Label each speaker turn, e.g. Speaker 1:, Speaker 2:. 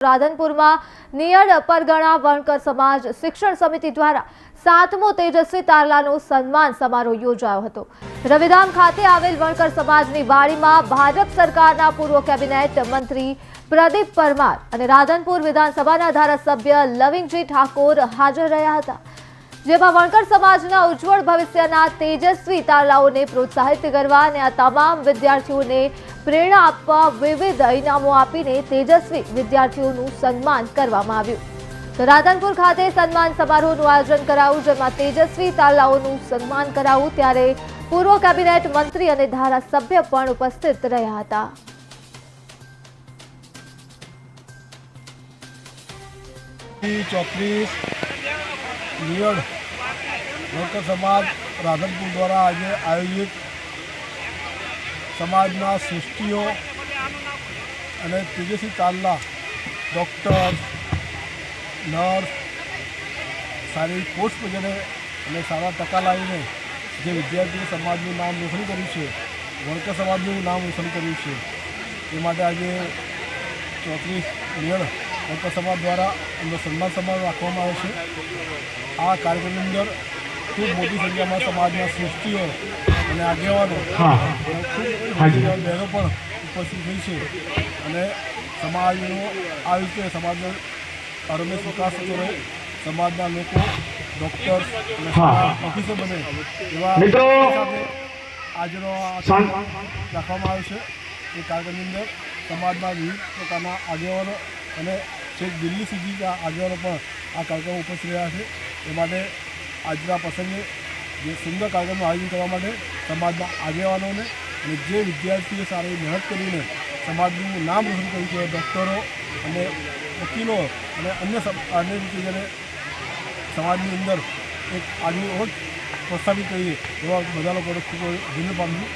Speaker 1: રાધનપુરમાં નિયડ પરગણા વણકર સમાજ શિક્ષણ સમિતિ દ્વારા 7મો તેજસ્વી તારલાનો સન્માન સમારોહ યોજાયો હતો। રવિધામ ખાતે આવેલ વણકર સમાજની વાડીમાં ભાજપ સરકારના પૂર્વ કેબિનેટ મંત્રી પ્રદીપ પરમાર અને રાધનપુર વિધાનસભાના ધારાસભ્ય લવિંગજી ઠાકોર હાજર રહ્યા હતા, જેમાં વણકર સમાજના ઉજ્જવળ ભવિષ્યના તેજસ્વી તારલાઓને પ્રોત્સાહિત કરવા અને આ તમામ વિદ્યાર્થીઓને પ્રેરણા આપવા વિવિધ ઇનામો આપીને તેજસ્વી વિદ્યાર્થીઓનું સન્માન કરવામાં આવ્યું। તો રાધનપુર ખાતે સન્માન સમારોહનું આયોજન કરાયું, જેમાં તેજસ્વી તારલાઓનું સન્માન કરાયું ત્યારે પૂર્વ કેબિનેટ મંત્રી અને ધારાસભ્ય પણ ઉપસ્થિત રહ્યા હતા।
Speaker 2: નિયડ વણકર સમાજ રાધનપુર દ્વારા આજે આયોજિત સમાજના સૃષ્ટિઓ અને તેજસ્વી તારલા ડૉક્ટર, નર્સ, સારી પોસ્ટ પર જઈને અને સારા ટકા લાવીને જે વિદ્યાર્થીઓ સમાજનું નામ રોશન કર્યું છે, વણકર સમાજનું નામ રોશન કર્યું છે, એ માટે આજે 34 નિયડ વણકર સમાજ દ્વારા એમનો સન્માન સમારોહ રાખવામાં આવે છે। આ કાર્યક્રમની અંદર ખૂબ મોટી સંખ્યામાં સમાજના સૃષ્ટિઓ અને આગેવાનો બહેનો પણ ઉપસ્થિત થઈ છે અને સમાજનો આ રીતે સમાજનો રમેશ વિકાસ થતો રહે, સમાજના લોકો ડૉક્ટર અને ઓફિસર બને એવા સાથે આજનો રાખવામાં આવે છે। એ કાર્યક્રમની અંદર સમાજના વિવિધ પ્રકારના આગેવાનો અને છેક દિલ્હી સુધી આગેવાનો પણ આ કાર્યક્રમ ઉપસ્થિત રહ્યા છે। એ માટે આજના પ્રસંગે જે સુંદર કાર્યક્રમનું આયોજન કરવા માટે સમાજના આગેવાનોને અને જે વિદ્યાર્થીઓ સારી મહેનત કરીને સમાજનું નામ રોશન કર્યું છે, ડૉક્ટરો અને વકીલો અને અન્ય રીતે જેને સમાજની અંદર એક આગવી ઓળખ પ્રસ્થાપિત કરીએ એવા બધા લોકોને ખૂબ ધન્યવાદ પામ્યું।